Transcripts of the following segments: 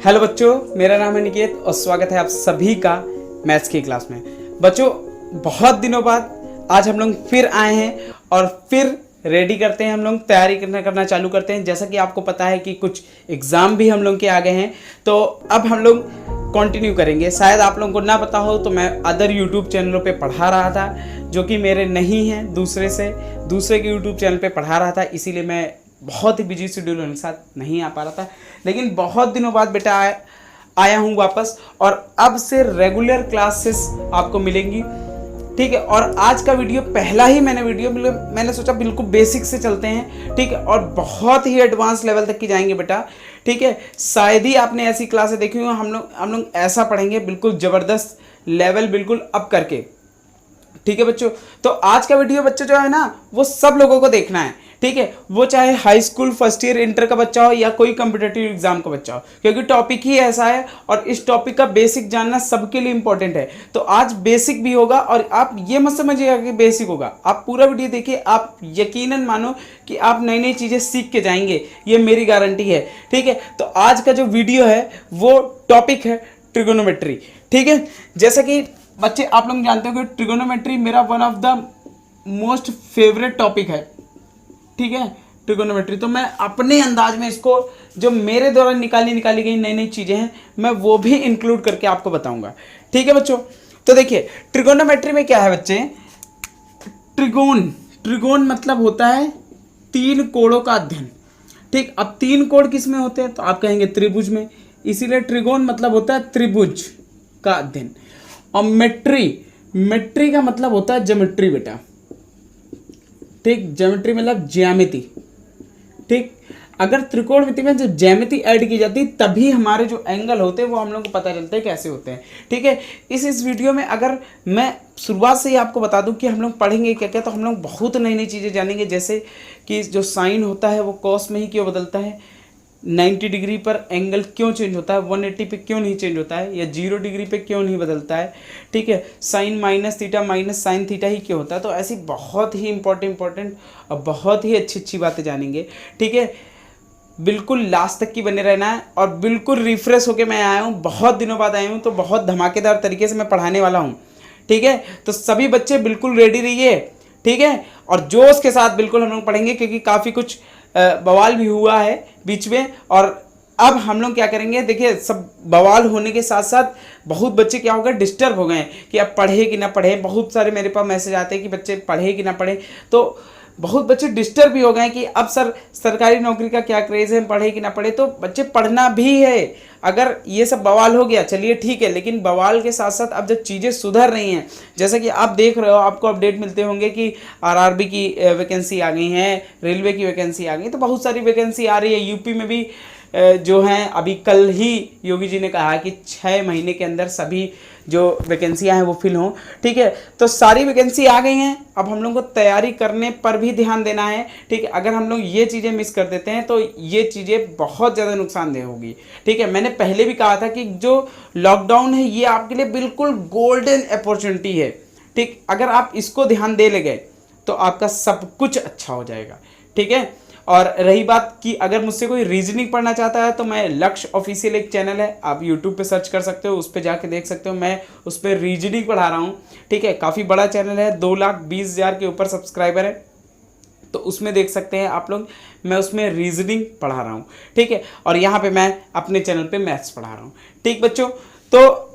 Hello बच्चों, मेरा नाम है निकेत और स्वागत है आप सभी का मैथ्स की क्लास में। बच्चों, बहुत दिनों बाद आज हम लोग फिर आए हैं और फिर रेडी करते हैं, हम लोग तैयारी करना चालू करते हैं। जैसा कि आपको पता है कि कुछ एग्ज़ाम भी हम लोग के आ गए हैं, तो अब हम लोग कंटिन्यू करेंगे। शायद आप लोगों को ना पता हो तो मैं अदर यूट्यूब चैनलों पे पढ़ा रहा था, जो कि मेरे नहीं हैं, दूसरे के यूट्यूब चैनल पे पढ़ा रहा था, इसीलिए मैं बहुत ही बिजी शेड्यूल होने के साथ नहीं आ पा रहा था। लेकिन बहुत दिनों बाद बेटा आया हूँ वापस, और अब से रेगुलर क्लासेस आपको मिलेंगी, ठीक है। और आज का वीडियो पहला ही मैंने सोचा बिल्कुल बेसिक से चलते हैं, ठीक है, और बहुत ही एडवांस लेवल तक की जाएंगे बेटा, ठीक है। शायद ही आपने ऐसी क्लासें देखी हो। हम लोग ऐसा पढ़ेंगे, बिल्कुल ज़बरदस्त लेवल, बिल्कुल अप करके, ठीक है बच्चों। तो आज का वीडियो बच्चों जो है ना, वो सब लोगों को देखना है, ठीक है। वो चाहे high school first year inter का बच्चा हो या कोई कॉम्पिटिटिव एग्जाम का बच्चा हो, क्योंकि टॉपिक ही ऐसा है और इस टॉपिक का बेसिक जानना सबके लिए इंपॉर्टेंट है। तो आज बेसिक भी होगा, और आप ये मत समझिएगा कि बेसिक होगा, आप पूरा वीडियो देखिए, आप यकीनन मानो कि आप नई नई चीज़ें सीख के जाएंगे, ये मेरी गारंटी है, ठीक है। तो आज का जो वीडियो है वो टॉपिक है ट्रिगोनोमेट्री, ठीक है। जैसा कि बच्चे आप लोग जानते हो कि ट्रिगोनोमेट्री मेरा one of the most favourite topic है, ठीक है, ट्रिगोनोमेट्री। तो मैं अपने अंदाज में इसको, जो मेरे द्वारा निकाली गई नई नई चीज़ें हैं, मैं वो भी इंक्लूड करके आपको बताऊंगा, ठीक है बच्चों। तो देखिए, ट्रिगोनोमेट्री में क्या है बच्चे, ट्रिगोन मतलब होता है तीन कोणों का अध्ययन, ठीक। अब तीन कोण किस में होते हैं, तो आप कहेंगे त्रिभुज में, इसीलिए ट्रिगोन मतलब होता है त्रिभुज का अध्ययन। और मेट्री का मतलब होता है ज्योमेट्री बेटा, ठीक। ज्योमेट्री मतलब ज्यामिति, ठीक। अगर त्रिकोणमिति में जब ज्यामिति ऐड की जाती तभी हमारे जो एंगल होते हैं वो हम लोग को पता चलता है कैसे होते हैं, ठीक है। इस वीडियो में अगर मैं शुरुआत से ही आपको बता दूं कि हम लोग पढ़ेंगे क्या क्या, तो हम लोग बहुत नई नई चीज़ें जानेंगे। जैसे कि जो साइन होता है वो कॉस में ही क्यों बदलता है, 90 डिग्री पर एंगल क्यों चेंज होता है, 180 पे क्यों नहीं चेंज होता है, या 0 डिग्री पे क्यों नहीं बदलता है, ठीक है। Sine minus theta minus sine theta ही क्यों होता है। तो ऐसी बहुत ही इंपॉर्टेंट और बहुत ही अच्छी बातें जानेंगे, ठीक है। बिल्कुल लास्ट तक की बने रहना है, और बिल्कुल रिफ्रेश होके मैं आया हूँ, बहुत दिनों बाद आया हूँ, तो बहुत धमाकेदार तरीके से मैं पढ़ाने वाला हूँ, ठीक है। तो सभी बच्चे बिल्कुल रेडी रहिए, ठीक है, और जोश के साथ बिल्कुल हम लोग पढ़ेंगे, क्योंकि काफ़ी कुछ बवाल भी हुआ है बीच में। और अब हम लोग क्या करेंगे, देखिए, सब बवाल होने के साथ साथ बहुत बच्चे क्या हो गए, डिस्टर्ब हो गए कि अब पढ़े कि ना पढ़े। बहुत सारे मेरे पास मैसेज आते हैं कि बच्चे पढ़े कि ना पढ़े, तो बहुत बच्चे डिस्टर्ब भी हो गए कि अब सर सरकारी नौकरी का क्या क्रेज़ है, पढ़े कि ना पढ़े। तो बच्चे पढ़ना भी है। अगर ये सब बवाल हो गया चलिए ठीक है, लेकिन बवाल के साथ साथ अब जब चीज़ें सुधर रही हैं, जैसा कि आप देख रहे हो, आपको अपडेट मिलते होंगे कि आरआरबी की वैकेंसी आ गई है, रेलवे की वैकेंसी आ गई, तो बहुत सारी वैकेंसी आ रही है। यूपी में भी जो हैं, अभी कल ही योगी जी ने कहा कि 6 महीने के अंदर सभी जो वैकेंसियां हैं वो फिल हों, ठीक है। तो सारी वैकेंसी आ गई हैं, अब हम लोग को तैयारी करने पर भी ध्यान देना है, ठीक है। अगर हम लोग ये चीज़ें मिस कर देते हैं तो ये चीज़ें बहुत ज़्यादा नुकसानदेह होगी, ठीक है। मैंने पहले भी कहा था कि जो लॉकडाउन है ये आपके लिए बिल्कुल गोल्डन अपॉर्चुनिटी है, ठीक। अगर आप इसको ध्यान दे ले गए तो आपका सब कुछ अच्छा हो जाएगा, ठीक है। और रही बात कि अगर मुझसे कोई रीजनिंग पढ़ना चाहता है, तो मैं लक्ष्य ऑफिशियल एक चैनल है, आप यूट्यूब पे सर्च कर सकते हो, उस पर जाके देख सकते हो, मैं उस पर रीजनिंग पढ़ा रहा हूँ, ठीक है। काफ़ी बड़ा चैनल है, 2,20,000 के ऊपर सब्सक्राइबर है, तो उसमें देख सकते हैं आप लोग। मैं उसमें रीजनिंग पढ़ा रहा हूँ, ठीक है, और यहाँ पर मैं अपने चैनल पर मैथ्स पढ़ा रहा हूँ, ठीक बच्चों। तो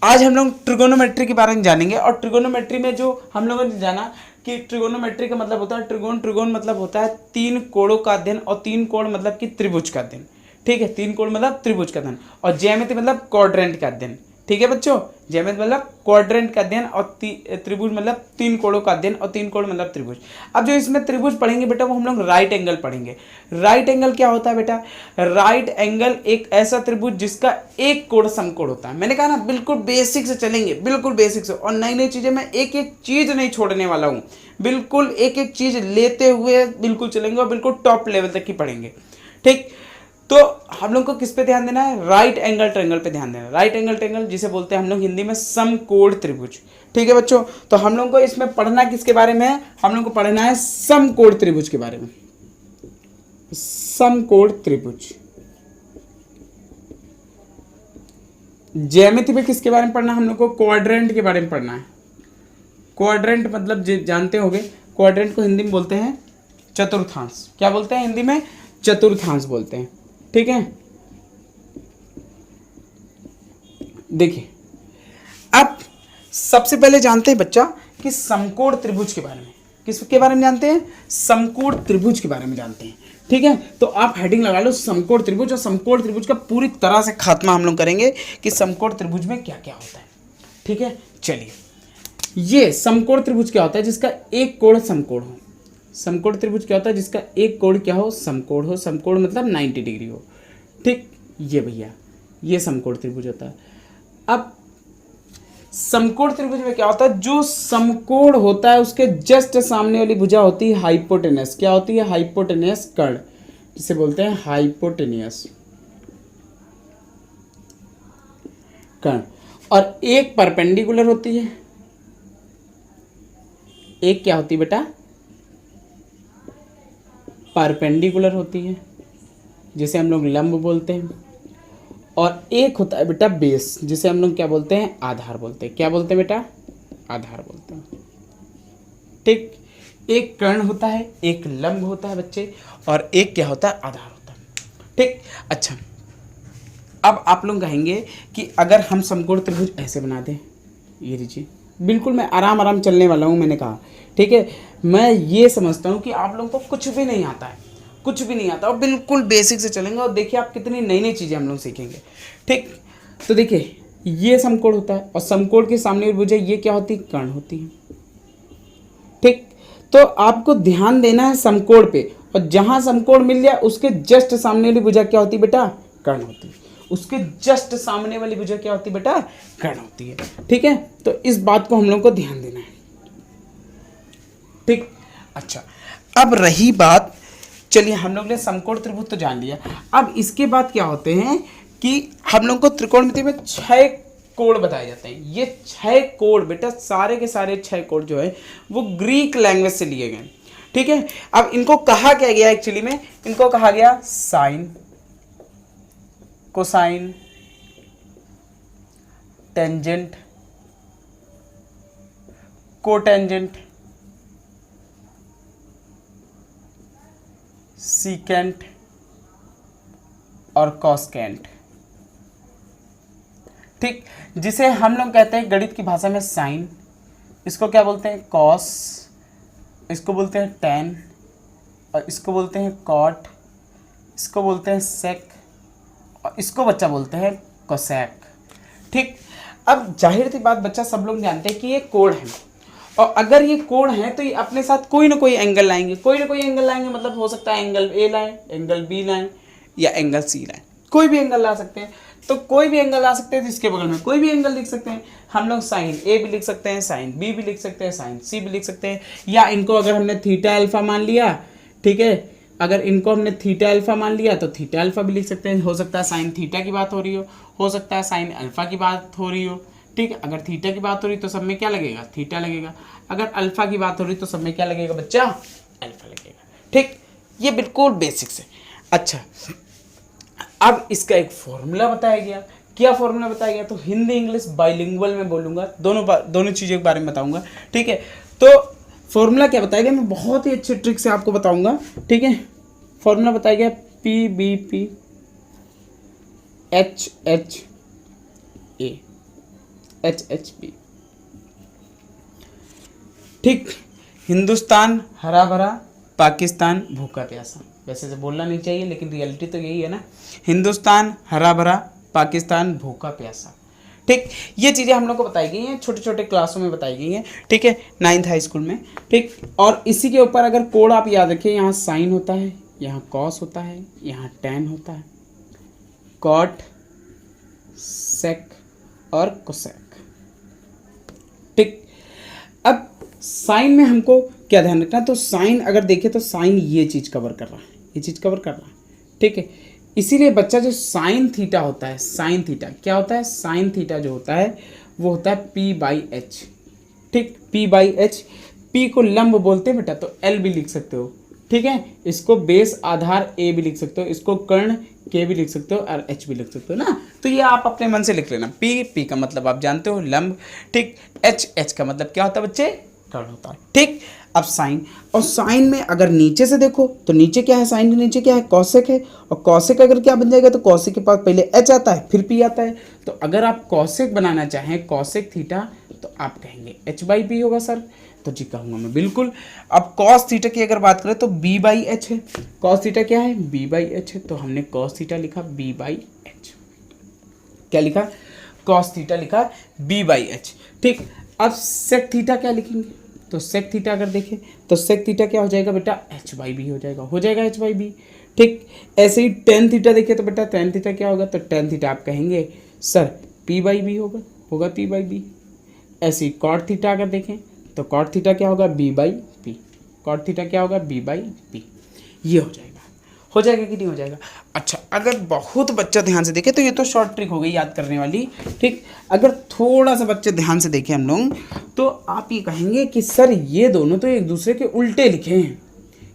आज हम लोग ट्रिगोनोमेट्री के बारे में जानेंगे। और ट्रिगोनोमेट्री में जो हम लोगों ने जाना कि ट्रिगोनोमेट्री का मतलब होता है ट्रिगोन मतलब होता है तीन कोणों का अध्ययन, और तीन कोण मतलब कि त्रिभुज का अध्ययन, ठीक है। तीन कोण मतलब त्रिभुज का अध्ययन, और ज्यामिति मतलब क्वाड्रेंट का अध्ययन, ठीक है बच्चों। ज्यामिति मतलब क्वाड्रेंट का अध्ययन, और त्रिभुज मतलब तीन कोणों का अध्ययन, और तीन कोण मतलब त्रिभुज। अब जो इसमें त्रिभुज पढ़ेंगे बेटा, वो हम लोग राइट एंगल पढ़ेंगे। राइट एंगल क्या होता है बेटा, राइट एंगल एक ऐसा त्रिभुज जिसका एक कोण समकोण होता है। मैंने कहा ना, बिल्कुल बेसिक से चलेंगे, बिल्कुल बेसिक से, और नई नई चीजें, मैं एक एक चीज नहीं छोड़ने वाला हूँ, बिल्कुल एक एक चीज लेते हुए बिल्कुल चलेंगे, और बिल्कुल टॉप लेवल तक की पढ़ेंगे, ठीक। तो हम लोग को किस पे ध्यान देना है, राइट एंगल ट्रायंगल पे ध्यान देना है। राइट एंगल ट्रायंगल जिसे बोलते हैं हम लोग हिंदी में समकोण त्रिभुज, ठीक है बच्चों। तो हम लोग को इसमें पढ़ना किसके बारे में है, हम लोग को पढ़ना है समकोण त्रिभुज के बारे में। समकोण त्रिभुज, ज्यामिति में किसके बारे में पढ़ना है हम लोग को? क्वाड्रेंट के बारे में पढ़ना है। क्वाड्रेंट मतलब जानते होंगे, क्वाड्रेंट को हिंदी में बोलते हैं चतुर्थांश। क्या बोलते हैं हिंदी में? चतुर्थांश बोलते हैं। ठीक है, देखिए अब सबसे पहले जानते हैं बच्चा कि समकोण त्रिभुज के बारे में। किसके बारे में जानते हैं? समकोण त्रिभुज के बारे में जानते हैं। ठीक है, तो आप हेडिंग लगा लो समकोण त्रिभुज, और समकोण त्रिभुज का पूरी तरह से खात्मा हम लोग करेंगे कि समकोण त्रिभुज में क्या क्या होता है। ठीक है, चलिए, ये समकोण त्रिभुज क्या होता है? जिसका एक कोण समकोण हो। समकोण त्रिभुज क्या होता है? जिसका एक कोण क्या हो? समकोण हो। समकोण मतलब 90 डिग्री हो। ठीक, ये भैया ये समकोण त्रिभुज होता है। अब समकोण त्रिभुज में क्या होता है? जो समकोण होता है उसके जस्ट सामने वाली भुजा होती है हाइपोटेनस। क्या होती है? हाइपोटेनस कर्ण, जिसे बोलते हैं हाइपोटेनियस कर्ण। और एक परपेंडिकुलर होती है, एक क्या होती है बेटा? परपेंडिकुलर होती है, जिसे हम लोग लंब बोलते हैं। और एक होता है बेटा बेस, जिसे हम लोग क्या बोलते हैं? आधार बोलते हैं। क्या बोलते हैं बेटा? आधार बोलते हैं। ठीक, एक कर्ण होता है, एक लंब होता है बच्चे, और एक क्या होता है? आधार होता है। ठीक, अच्छा, अब आप लोग कहेंगे कि अगर हम समकोण त्रिभुज ऐसे बना दें, ये लीजिए, बिल्कुल मैं आराम आराम चलने वाला हूँ, मैंने कहा। ठीक है, मैं ये समझता हूँ कि आप लोगों को कुछ भी नहीं आता है, कुछ भी नहीं आता, और बिल्कुल बेसिक से चलेंगे, और देखिए आप कितनी नई नई चीज़ें हम लोग सीखेंगे। ठीक, तो देखिए ये समकोण होता है, और समकोण के सामने भुजा ये क्या होती है? कर्ण होती है। ठीक, तो आपको ध्यान देना है समकोण पे, और जहां समकोण मिल जाए उसके जस्ट सामने वाली भुजा क्या होती है बेटा? कर्ण होती है। उसके जस्ट सामने वाली भुजा क्या होती है बेटा? कर्ण होती है। ठीक है, तो इस बात को हम लोग को ध्यान देना है। ठीक, अच्छा, अब रही बात, चलिए हम लोग ने समकोण त्रिभुज तो जान लिया। अब इसके बाद क्या होते हैं कि हम लोग को त्रिकोणमिति में 6 कोण बताए जाते हैं। ये 6 कोण बेटा, सारे के सारे 6 कोण जो है वो ग्रीक लैंग्वेज से लिए गए। ठीक है, अब इनको कहा क्या गया? एक्चुअली में इनको कहा गया sine, cosine, tangent, cotangent, secant और कॉस्केंट। ठीक, जिसे हम लोग कहते हैं गणित की भाषा में साइन, इसको क्या बोलते हैं? कॉस, इसको बोलते हैं टेन, और इसको बोलते हैं कॉट, इसको बोलते हैं सेक, और इसको बच्चा बोलते हैं कोसेक। ठीक, अब जाहिर सी बात बच्चा, सब लोग जानते हैं कि ये कोण है, और अगर ये कोण है तो ये अपने साथ कोई ना कोई एंगल लाएंगे, कोई ना कोई एंगल लाएंगे। मतलब हो सकता है एंगल ए लाएं, एंगल बी लाएं, या एंगल सी लाएं, कोई भी एंगल ला सकते हैं। तो कोई भी एंगल ला सकते हैं, तो इसके बगल में कोई भी एंगल लिख सकते हैं। हम लोग साइन ए भी लिख सकते हैं, साइन बी भी लिख सकते हैं, साइन सी भी लिख सकते हैं, या इनको अगर हमने थीटा अल्फा मान लिया, ठीक है, अगर इनको हमने थीटा अल्फा मान लिया तो थीटा अल्फा भी लिख सकते हैं। हो सकता है साइन थीटा की बात हो रही हो सकता है साइन अल्फा की बात हो रही हो। ठीक है, अगर थीटा की बात हो रही तो सब में क्या लगेगा? थीटा लगेगा। अगर अल्फा की बात हो रही तो सब में क्या लगेगा बच्चा? अल्फा लगेगा। ठीक, ये बिल्कुल बेसिक्स है। अच्छा, अब इसका एक फॉर्मूला बताया गया। क्या फॉर्मूला बताया गया? तो हिंदी इंग्लिश बाइलिंगुअल में बोलूंगा, दोनों चीज़ों के बारे में बताऊंगा। ठीक है, तो फॉर्मूला क्या बताया गया? मैं बहुत ही अच्छे ट्रिक से आपको बताऊंगा। ठीक है, फॉर्मूला बताया गया p b p h h a h h b. ठीक, हिंदुस्तान हरा भरा, पाकिस्तान भूखा प्यासा। वैसे से बोलना नहीं चाहिए, लेकिन रियलिटी तो यही है ना। हिंदुस्तान हरा भरा, पाकिस्तान भूखा प्यासा। ठीक, ये चीज़ें हम लोग को बताई गई हैं, छोटे छोटे क्लासों में बताई गई हैं। ठीक है, 9th हाई स्कूल में। ठीक, और इसी के ऊपर अगर कोड आप याद रखिए, यहाँ साइन होता है, यहाँ कॉस होता है, यहाँ टेन होता है, कॉट, सेक और कोसेक। ठीक, अब साइन में हमको क्या ध्यान रखना? तो साइन अगर देखें तो साइन ये चीज़ कवर कर रहा है, ये चीज़ कवर कर रहा है। ठीक है, इसीलिए बच्चा जो साइन थीटा होता है, साइन थीटा क्या होता है? साइन थीटा जो होता है वो होता है पी बाई एच। ठीक, पी बाई एच। पी को लंब बोलते हैं बेटा, तो एल भी लिख सकते हो। ठीक है, इसको बेस आधार ए भी लिख सकते हो, इसको कर्ण के भी लिख सकते हो, और एच भी लिख सकते हो ना। तो ये आप अपने मन से लिख लेना। पी, पी का मतलब आप जानते हो लंब, ठीक। एच, एच का मतलब क्या होता है बच्चे, कर्ण होता है, ठीक। अब साइन, और साइन में अगर नीचे से देखो तो नीचे क्या है, साइन के नीचे क्या है, कौशिक है, और कौशिक अगर क्या बन जाएगा तो कौशिक के पास पहले एच आता है फिर पी आता है। तो अगर आप कौशिक बनाना चाहें कौशिक थीटा तो आप कहेंगे एच बाई पी होगा सर, तो जी कहूँगा मैं बिल्कुल। अब कॉस थीटा की अगर बात करें तो बी बाई एच है, कॉस थीटा क्या है, बी बाई एच है, तो हमने कॉस थीटा लिखा बी बाई एच। क्या लिखा, कॉस थीटा लिखा बी बाई एच, ठीक। अब सेक थीटा क्या लिखेंगे, तो सेक थीटा अगर देखें तो सेक थीटा क्या हो जाएगा बेटा, एच बाई बी हो जाएगा, हो जाएगा एच बाई बी, ठीक। ऐसे ही टेन थीटा देखिए तो बेटा टेन थीटा क्या होगा, तो टेन थीटा आप कहेंगे सर पी बाई बी होगा, होगा पी बाई बी। ऐसे ही कॉट थीटा अगर देखें तो कॉट थीटा क्या होगा, b by p, cot theta क्या होगा, बी बाई पी। ये हो जाएगा, हो जाएगा कि नहीं हो जाएगा। अच्छा, अगर बहुत बच्चा ध्यान से देखे तो ये तो शॉर्ट ट्रिक हो गई याद करने वाली, ठीक। अगर थोड़ा सा बच्चे ध्यान से देखें हम लोग तो आप ये कहेंगे कि सर ये दोनों तो एक दूसरे के उल्टे लिखे हैं,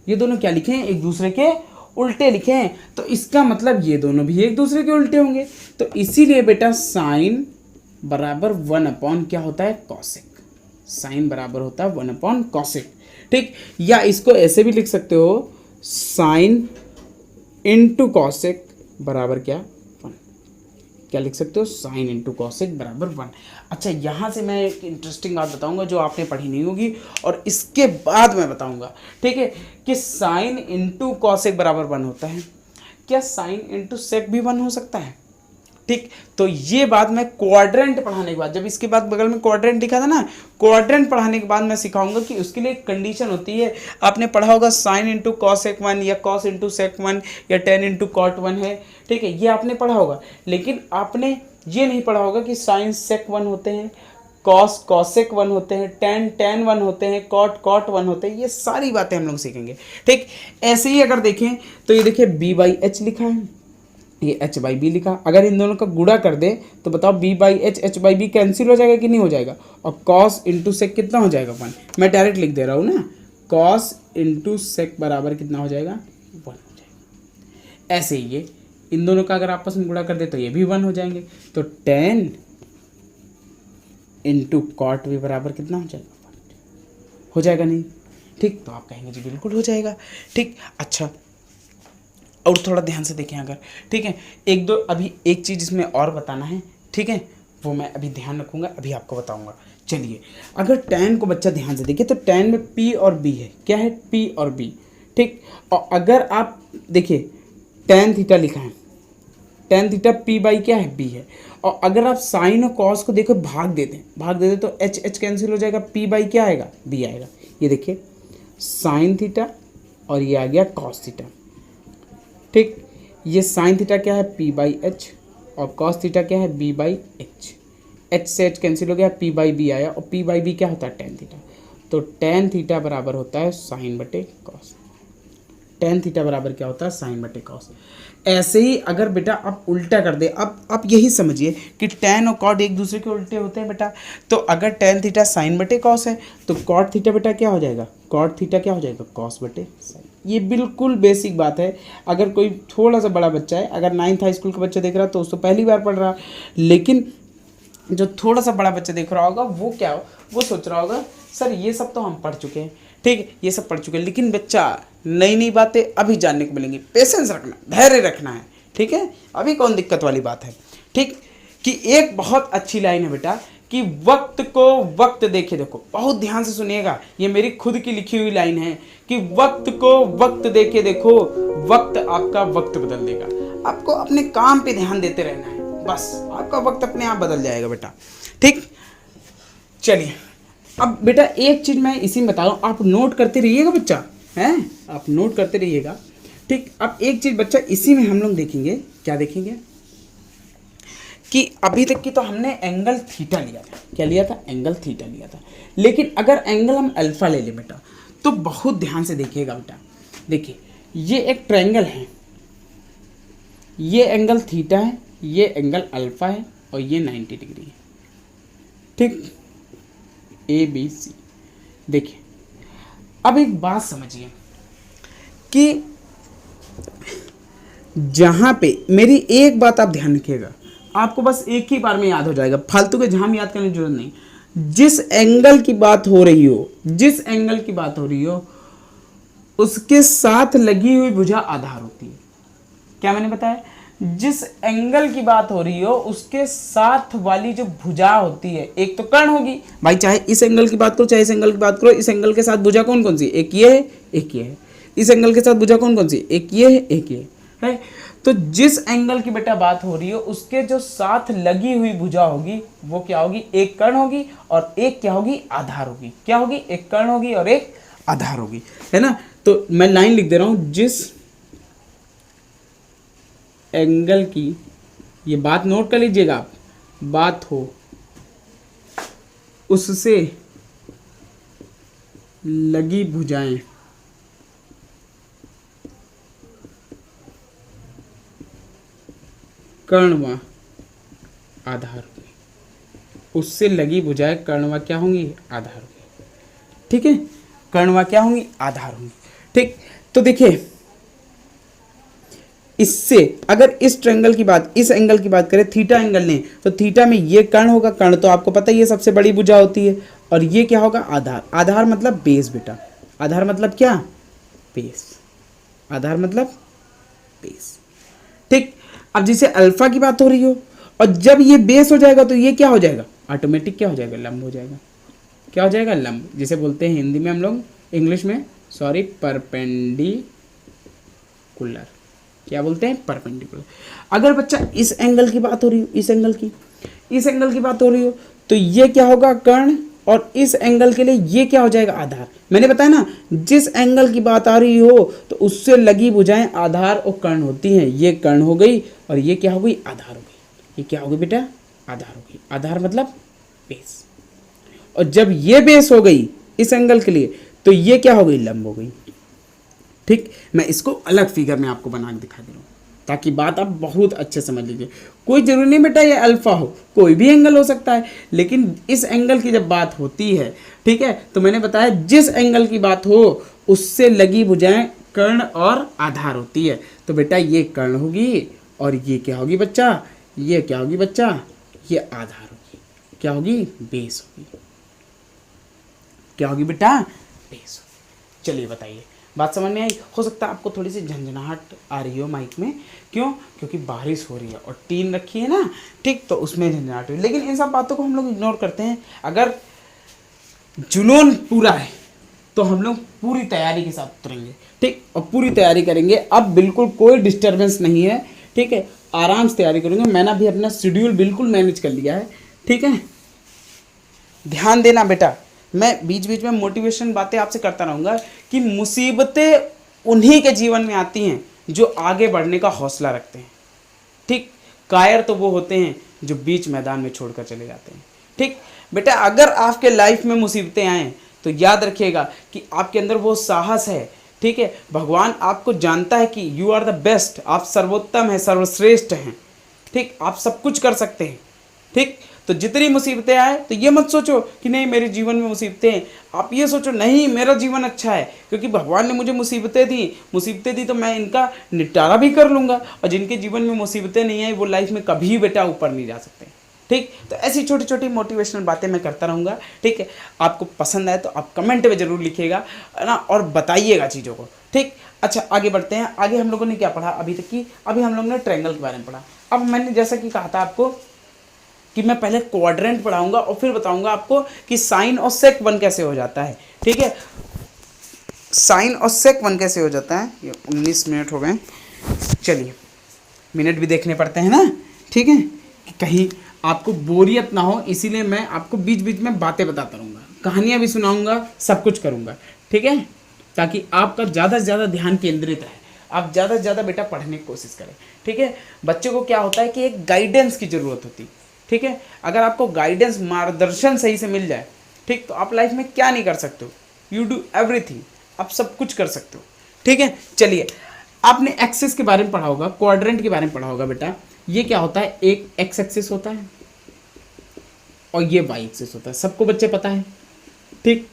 ये दोनों क्या लिखे हैं, एक दूसरे के उल्टे लिखे हैं, तो इसका मतलब ये दोनों भी एक दूसरे के उल्टे होंगे। तो इसीलिए बेटा साइन बराबर 1 क्या होता है, कॉसेक, साइन बराबर होता है 1 कॉसेक, ठीक। या इसको ऐसे भी लिख सकते हो, साइन इंटू कॉसेक बराबर क्या, 1। क्या लिख सकते हो, साइन इंटू कॉसेक बराबर 1। अच्छा, यहाँ से मैं एक इंटरेस्टिंग बात बताऊंगा जो आपने पढ़ी नहीं होगी और इसके बाद मैं बताऊंगा, ठीक है, कि साइन इंटू कॉसेक बराबर 1 होता है। क्या साइन इंटू सेक भी 1 हो सकता है, ठीक। तो ये बात मैं क्वाड्रेंट पढ़ाने के बाद, जब इसके बाद बगल में क्वाड्रेंट लिखा था ना, क्वाड्रेंट पढ़ाने के बाद मैं सिखाऊंगा कि उसके लिए एक कंडीशन होती है। आपने पढ़ा होगा साइन इंटू कॉसेक 1 या कॉस इंटू सेक 1 या टेन इंटू कॉट 1 है, ठीक है, ये आपने पढ़ा होगा। लेकिन आपने ये नहीं पढ़ा होगा कि साइन सेक 1 होते हैं, कॉस कॉसेक 1 होते हैं, टेन टेन 1 होते हैं, कॉट कॉट 1 होते हैं। ये सारी बातें हम लोग सीखेंगे, ठीक। ऐसे ही अगर देखें तो ये देखिए बी बाई एच लिखा है, ये एच बाई बी लिखा, अगर इन दोनों का गुणा कर दे तो बताओ b by h by b cancel हो जाएगा कि नहीं हो जाएगा, और कॉस इंटू सेक कितना हो जाएगा, 1। मैं डायरेक्ट लिख दे रहा हूँ ना, कॉस इंटू सेक बराबर कितना हो जाएगा, 1 हो जाएगा। ऐसे ही ये इन दोनों का अगर आपस में गुणा कर दे तो ये भी 1 हो जाएंगे, तो टेन इंटू कॉट भी बराबर कितना हो जाएगा, 1 हो जाएगा नहीं, ठीक। तो आप कहेंगे जी बिल्कुल हो जाएगा, ठीक। अच्छा, और थोड़ा ध्यान से देखें अगर, ठीक है, एक दो अभी एक चीज़ इसमें और बताना है, ठीक है, वो मैं अभी ध्यान रखूँगा, अभी आपको बताऊँगा। चलिए, अगर tan को बच्चा ध्यान से देखिए तो tan में p और b है, क्या है, p और b, ठीक। और अगर आप देखिए tan थीटा लिखा है, tan थीटा p बाई क्या है, b है, और अगर आप साइन और कॉस को देखो भाग देते तो एच एच कैंसिल हो जाएगा, p बाई क्या आएगा, b आएगा। ये देखिए साइन थीटा और ये आ गया कॉस थीटा, ठीक। ये साइन थीटा क्या है, p बाई एच, और कॉस थीटा क्या है, b बाई एच, एच से एच कैंसिल हो गया, p बाई बी आया, और p बाई बी क्या होता है, टेन थीटा। तो टेन थीटा बराबर होता है साइन बटे कॉस, टेन थीटा बराबर क्या होता है, साइन बटे कॉस। ऐसे ही अगर बेटा आप उल्टा कर दे, अब आप यही समझिए कि टेन और कॉट एक दूसरे के उल्टे होते हैं बेटा। तो अगर टेन थीटा साइन बटे कॉस है तो कॉट थीटा बेटा क्या हो जाएगा, कॉट थीटा क्या हो जाएगा, कॉस बटे साइन। ये बिल्कुल बेसिक बात है। अगर कोई थोड़ा सा बड़ा बच्चा है, अगर 9th हाई स्कूल का बच्चा देख रहा है तो उसको पहली बार पढ़ रहा, लेकिन जो थोड़ा सा बड़ा बच्चा देख रहा होगा वो क्या हो, वो सोच रहा होगा सर ये सब तो हम पढ़ चुके हैं, ठीक है, ये सब पढ़ चुके हैं, लेकिन बच्चा नई नई बातें अभी जानने को मिलेंगी, पेशेंस रखना, धैर्य रखना है, ठीक है। अभी कौन दिक्कत वाली बात है, ठीक। कि एक बहुत अच्छी लाइन है बेटा कि वक्त को वक्त देखे, देखो बहुत ध्यान से सुनिएगा, ये मेरी खुद की लिखी हुई लाइन है कि वक्त को वक्त देके देखो, वक्त आपका वक्त बदल देगा। आपको अपने काम पे ध्यान देते रहना है, बस आपका वक्त अपने आप बदल जाएगा बेटा, ठीक। चलिए, अब बेटा एक चीज मैं इसी में बता रहा हूँ, आप नोट करते रहिएगा बच्चा, हैं, आप नोट करते रहिएगा, ठीक। अब एक चीज बच्चा इसी में हम लोग देखेंगे, क्या देखेंगे कि अभी तक की तो हमने एंगल थीटा लिया था, क्या लिया था, एंगल थीटा लिया था, लेकिन अगर एंगल हम अल्फा ले लें बेटा तो बहुत ध्यान से देखिएगा बेटा। देखिए ये एक ट्रायंगल है, ये एंगल थीटा है, ये एंगल अल्फा है और ये 90 डिग्री है, ठीक, ए बी सी। देखिए अब एक बात समझिए कि जहां पे मेरी एक बात आप ध्यान रखिएगा, आपको बस एक ही बार में याद हो जाएगा, फालतू के झाम याद करने की जरूरत नहीं। जिस एंगल की बात हो रही हो, जिस एंगल की बात हो रही हो, उसके साथ लगी हुई भुजा आधार होती है। क्या मैंने बताया? जिस एंगल की बात हो रही हो उसके साथ वाली जो भुजा होती है, एक तो कर्ण होगी भाई, चाहे इस एंगल की बात करो चाहे इस एंगल की बात करो, इस एंगल के साथ भुजा कौन कौन सी? एक ये है, एक ये है। इस एंगल के साथ भुजा कौन कौन सी? एक ये है, एक ये है। तो जिस एंगल की बेटा बात हो रही हो उसके जो साथ लगी हुई भुजा होगी वो क्या होगी? एक कर्ण होगी और एक क्या होगी? आधार होगी। क्या होगी? एक कर्ण होगी और एक आधार होगी, है ना। तो मैं लाइन लिख दे रहा हूं, जिस एंगल की, ये बात नोट कर लीजिएगा आप, बात हो उससे लगी भुजाएं कर्ण व आधार होगी। उससे लगी भुजाएं कर्ण व क्या होंगी? आधार होगी। ठीक है, कर्ण व क्या होंगी? आधार होंगी। ठीक, तो देखिए इससे अगर इस ट्रायंगल की बात, इस एंगल की बात करें, थीटा एंगल लें, तो थीटा में ये कर्ण होगा। कर्ण तो आपको पता ही है सबसे बड़ी भुजा होती है। और ये क्या होगा? आधार। आधार मतलब बेस बेटा। आधार मतलब क्या? बेस। आधार मतलब बेस। ठीक, अब जैसे अल्फा की बात हो रही हो और जब ये बेस हो जाएगा तो ये क्या हो जाएगा? ऑटोमेटिक क्या हो जाएगा? लंब हो जाएगा। क्या हो जाएगा? लंब। जिसे बोलते हैं हिंदी में हम लोग, इंग्लिश में सॉरी, परपेंडिकुलर। क्या बोलते हैं? परपेंडिकुलर। अगर बच्चा इस एंगल की बात हो रही हो, इस एंगल की बात हो रही हो, तो ये क्या होगा? कर्ण। और इस एंगल के लिए ये क्या हो जाएगा? आधार। मैंने बताया ना, जिस एंगल की बात आ रही हो तो उससे लगी भुजाएं आधार और कर्ण होती हैं। ये कर्ण हो गई और ये क्या हो गई? आधार हो गई। ये क्या हो गई बेटा? आधार हो गई। आधार मतलब बेस। और जब ये बेस हो गई इस एंगल के लिए तो ये क्या हो गई? लंब हो गई। ठीक, मैं इसको अलग फिगर में आपको बना के दिखा दे रहा हूँ ताकि बात आप बहुत अच्छे समझ लीजिए। कोई जरूरी नहीं बेटा ये अल्फा हो, कोई भी एंगल हो सकता है, लेकिन इस एंगल की जब बात होती है, ठीक है, तो मैंने बताया जिस एंगल की बात हो उससे लगी भुजाएं कर्ण और आधार होती है। तो बेटा ये कर्ण होगी और ये क्या होगी बच्चा? ये क्या होगी बच्चा? ये आधार होगी। क्या होगी? बेस होगी। क्या होगी बेटा? बेस होगी। चलिए बताइए, बात समझ में आई? हो सकता है आपको थोड़ी सी झंझनाहट आ रही हो माइक में, क्यों? क्योंकि बारिश हो रही है और टीन रखी है ना, ठीक, तो उसमें झंझनाहट हुई। लेकिन इन सब बातों को हम लोग इग्नोर करते हैं। अगर जुनून पूरा है तो हम लोग पूरी तैयारी के साथ उतरेंगे, ठीक, और पूरी तैयारी करेंगे। अब बिल्कुल कोई डिस्टर्बेंस नहीं है, ठीक है, आराम से तैयारी करेंगे। मैंने अभी अपना शेड्यूल बिल्कुल मैनेज कर लिया है, ठीक है। ध्यान देना बेटा, मैं बीच बीच में मोटिवेशन बातें आपसे करता रहूँगा कि मुसीबतें उन्हीं के जीवन में आती हैं जो आगे बढ़ने का हौसला रखते हैं, ठीक। कायर तो वो होते हैं जो बीच मैदान में छोड़कर चले जाते हैं, ठीक। बेटा अगर आपके लाइफ में मुसीबतें आएँ तो याद रखिएगा कि आपके अंदर वो साहस है, ठीक है। भगवान आपको जानता है कि यू आर द बेस्ट, आप सर्वोत्तम हैं, सर्वश्रेष्ठ हैं, ठीक, आप सब कुछ कर सकते हैं, ठीक। तो जितनी मुसीबतें आए तो ये मत सोचो कि नहीं मेरे जीवन में मुसीबतें हैं, आप ये सोचो नहीं मेरा जीवन अच्छा है क्योंकि भगवान ने मुझे मुसीबतें दी तो मैं इनका निपटारा भी कर लूँगा। और जिनके जीवन में मुसीबतें नहीं आई वो लाइफ में कभी बेटा ऊपर नहीं जा सकते, ठीक। तो ऐसी छोटी छोटी मोटिवेशनल बातें मैं करता रहूँगा, ठीक है। आपको पसंद आए तो आप कमेंट में ज़रूर लिखिएगा, है ना, और बताइएगा चीज़ों को, ठीक। अच्छा आगे बढ़ते हैं। आगे हम लोगों ने क्या पढ़ा अभी तक की? अभी हम लोगों ने ट्रायंगल के बारे में पढ़ा। अब मैंने जैसा कि कहा था आपको कि मैं पहले क्वाड्रेंट पढ़ाऊंगा और फिर बताऊंगा आपको कि साइन और सेक वन कैसे हो जाता है, ठीक है। साइन और सेक वन कैसे हो जाता है। ये 19 मिनट हो गए, चलिए मिनट भी देखने पड़ते हैं ना, ठीक है, कि कहीं आपको बोरियत ना हो, इसीलिए मैं आपको बीच बीच में बातें बताता रहूँगा, कहानियाँ भी सुनाऊँगा, सब कुछ करूँगा, ठीक है, ताकि आपका ज़्यादा से ज़्यादा ध्यान केंद्रित रहे, आप ज़्यादा से ज़्यादा बेटा पढ़ने की कोशिश करें, ठीक है। बच्चे को क्या होता है कि एक गाइडेंस की ज़रूरत होती है, ठीक है। अगर आपको गाइडेंस, मार्गदर्शन सही से मिल जाए, ठीक, तो आप लाइफ में क्या नहीं कर सकते हो, यू डू एवरीथिंग, आप सब कुछ कर सकते हो, ठीक है। चलिए आपने एक्सिस के बारे में पढ़ा होगा, क्वाड्रेंट के बारे में पढ़ा होगा बेटा। ये क्या होता है, एक एक्स एक्सिस होता है और ये वाई एक्सिस होता है, सबको बच्चे पता है, ठीक।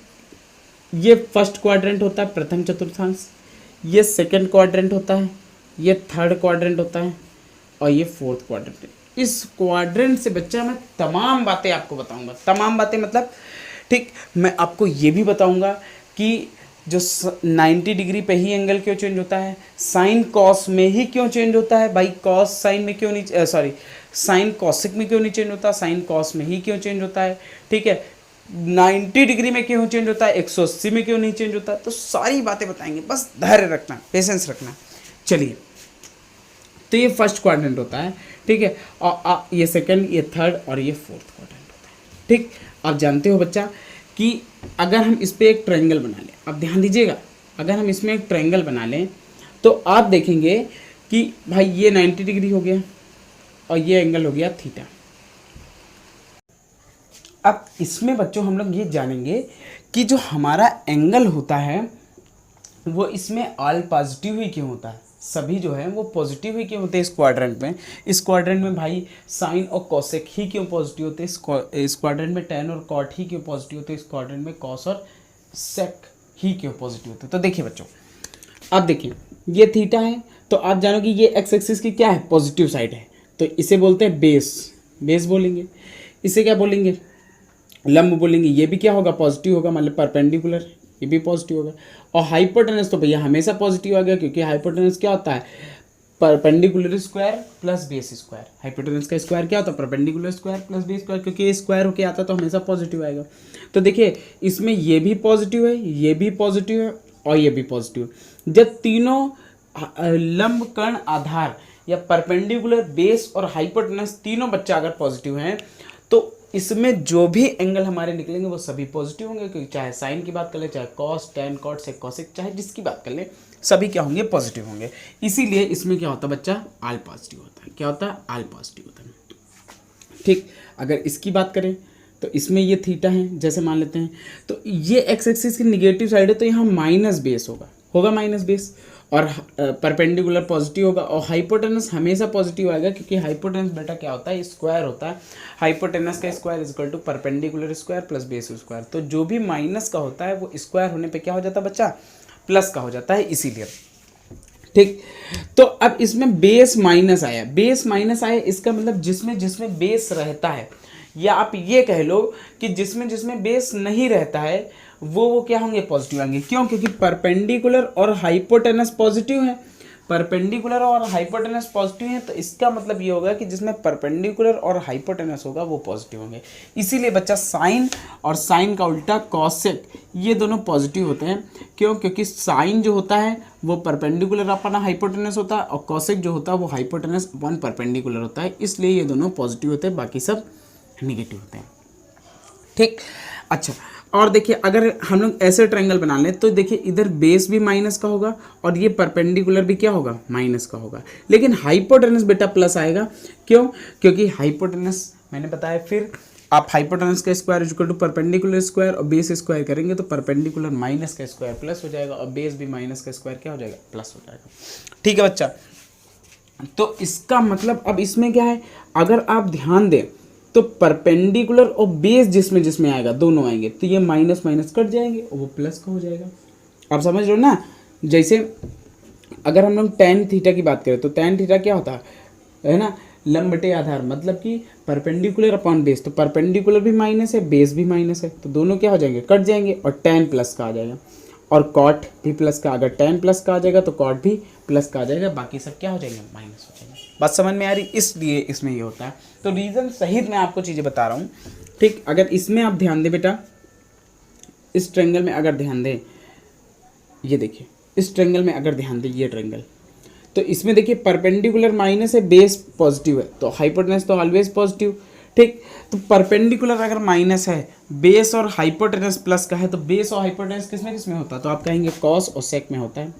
ये फर्स्ट क्वाड्रेंट होता है, प्रथम चतुर्थांश, ये सेकंड क्वाड्रेंट होता है, ये थर्ड क्वाड्रेंट होता है और ये फोर्थ क्वाड्रेंट इस क्वाड्रेंट से बच्चा मैं तमाम बातें आपको बताऊंगा, तमाम बातें मतलब ठीक। मैं आपको ये भी बताऊंगा कि जो 90 डिग्री पे ही एंगल क्यों चेंज होता है, साइन कॉस में ही क्यों चेंज होता है भाई, कॉस साइन में क्यों नहीं, सॉरी साइन कॉसिक में क्यों नहीं चेंज होता, साइन कॉस में ही क्यों चेंज होता है, ठीक है। 90 डिग्री में क्यों चेंज होता है, 180 में क्यों नहीं चेंज होता, तो सारी बातें बताएंगे, बस धैर्य रखना, पेशेंस रखना। चलिए, तो ये फर्स्ट क्वाड्रेंट होता है, ठीक है, और ये सेकंड, ये थर्ड और ये फोर्थ क्वाड्रेंट होता है, ठीक। आप जानते हो बच्चा कि अगर हम इस पर एक ट्रायंगल बना लें, अब ध्यान दीजिएगा, अगर हम इसमें एक ट्रायंगल बना लें तो आप देखेंगे कि भाई ये 90 डिग्री हो गया और ये एंगल हो गया थीटा। अब इसमें बच्चों हम लोग ये जानेंगे कि जो हमारा एंगल होता है वो इसमें ऑल पॉजिटिव ही क्यों होता है, सभी जो है वो पॉजिटिव ही क्यों होते हैं इस क्वाड्रेंट में। इस क्वाड्रेंट में भाई साइन और कॉसेक ही क्यों पॉजिटिव होते हैं, इस क्वाड्रेंट में टैन और कॉट ही क्यों पॉजिटिव होते हैं, इस क्वाड्रेंट में कॉस और सेक ही क्यों पॉजिटिव होते हैं। तो देखिए बच्चों, आप देखिए ये थीटा है, तो आप जानो कि ये एक्स एक्सिस की क्या है, पॉजिटिव साइड है, तो इसे बोलते हैं बेस, बेस बोलेंगे। इसे क्या बोलेंगे, लंब बोलेंगे। ये भी क्या होगा, पॉजिटिव होगा, मतलब परपेंडिकुलर, ये भी पॉजिटिव होगा। और हाइपोटेनस तो भैया हमेशा पॉजिटिव आ गया, क्योंकि हाइपोटेनस क्या होता है, perpendicular square plus base square. Hypotenuse का स्क्वायर क्या होता है, perpendicular square plus base square, क्योंकि ये स्क्वायर होके आता है तो हमेशा पॉजिटिव आएगा। तो देखिए इसमें ये भी पॉजिटिव है, ये भी पॉजिटिव है और ये भी पॉजिटिव है। जब तीनों लंब कर्ण आधार या परपेंडिकुलर, बेस और हाइपोटेनस तीनों बच्चे अगर पॉजिटिव हैं तो इसमें जो भी एंगल हमारे निकलेंगे वो सभी पॉजिटिव होंगे, क्योंकि चाहे साइन की बात कर ले, चाहे कॉस, टैन, कॉट, सेक, कॉसेक, चाहे जिसकी बात कर ले, सभी क्या होंगे, पॉजिटिव होंगे। इसीलिए इसमें क्या होता है बच्चा, ऑल पॉजिटिव होता है। क्या होता है, ऑल पॉजिटिव होता है, ठीक। अगर इसकी बात करें तो इसमें ये थीटा है, जैसे मान लेते हैं, तो ये एक्स एक्सिस की निगेटिव साइड है, तो यहाँ माइनस बेस होगा माइनस बेस, और परपेंडिकुलर पॉजिटिव होगा, और हाइपोटेनस हमेशा पॉजिटिव आएगा, क्योंकि हाइपोटेनस बेटा क्या होता है, स्क्वायर होता है। हाइपोटेनस का square is equal to perpendicular square plus base square. तो जो भी माइनस का होता है वो स्क्वायर होने पे क्या हो जाता है बच्चा, प्लस का हो जाता है, इसीलिए, ठीक। तो अब इसमें बेस माइनस आया, बेस माइनस आया, इसका मतलब जिसमें जिसमें बेस रहता है, या आप ये कह लो कि जिसमें जिसमें बेस नहीं रहता है वो क्या होंगे, पॉजिटिव आएंगे। क्यों, क्योंकि परपेंडिकुलर और हाइपोटेनस पॉजिटिव है, परपेंडिकुलर और हाइपोटेनस पॉजिटिव है, तो इसका मतलब ये होगा कि जिसमें परपेंडिकुलर और हाइपोटेनस होगा वो पॉजिटिव होंगे। इसीलिए बच्चा साइन और साइन का उल्टा कॉसेक, ये दोनों पॉजिटिव होते हैं। क्यों, क्योंकि साइन जो होता है वो परपेंडिकुलर अपॉन हाइपोटेनस होता है, और कॉसेक जो होता है वो हाइपोटेनस अपॉन परपेंडिकुलर होता है, इसलिए ये दोनों पॉजिटिव होते हैं, बाकी सब निगेटिव होते हैं, ठीक। अच्छा, और देखिए अगर हम लोग ऐसे ट्रायंगल बना लें तो देखिए इधर बेस भी माइनस का होगा और ये परपेंडिकुलर भी क्या होगा, माइनस का होगा, लेकिन हाइपोटेनस बेटा प्लस आएगा। क्यों, क्योंकि हाइपोटेनस मैंने बताया, फिर आप हाइपोटेनस का square equal to perpendicular square और बेस स्क्वायर करेंगे तो परपेंडिकुलर माइनस का स्क्वायर प्लस हो जाएगा और बेस भी माइनस का स्क्वायर क्या हो जाएगा, प्लस हो जाएगा, ठीक है बच्चा। तो इसका मतलब अब इसमें क्या है, अगर आप ध्यान दें तो परपेंडिकुलर और बेस जिसमें जिसमें आएगा दोनों आएंगे, तो ये माइनस माइनस कट जाएंगे और वो प्लस का हो जाएगा। आप समझ रहे हो ना। जैसे अगर हम लोग टैन थीटा की बात करें तो टैन थीटा क्या होता है ना, लंब बटे आधार, मतलब कि परपेंडिकुलर अपॉन बेस, तो परपेंडिकुलर भी माइनस है, बेस भी माइनस है, तो दोनों क्या हो जाएंगे, कट जाएंगे, और टैन प्लस का आ जाएगा, और कॉट भी प्लस का, अगर टैन प्लस का आ जाएगा तो कॉट भी प्लस का आ जाएगा, बाकी सब क्या हो जाएंगे, माइनस हो जाएंगे। बात समझ में आ रही, इसलिए इसमें ये होता है। तो रीज़न सहित मैं आपको चीज़ें बता रहा हूँ, ठीक। अगर इसमें आप ध्यान दें बेटा, इस ट्रायंगल में अगर ध्यान दें, ये देखिए इस ट्रायंगल में अगर ध्यान दें, ये ट्रायंगल, तो इसमें देखिए परपेंडिकुलर माइनस है, बेस पॉजिटिव है, तो हाइपोटेनस तो ऑलवेज पॉजिटिव, ठीक। तो परपेंडिकुलर अगर माइनस है, बेस और हाइपोटेनस प्लस का है, तो बेस और हाइपोटेनस किसमें किसमें होता है, तो आप कहेंगे कॉस और सेक में होता है,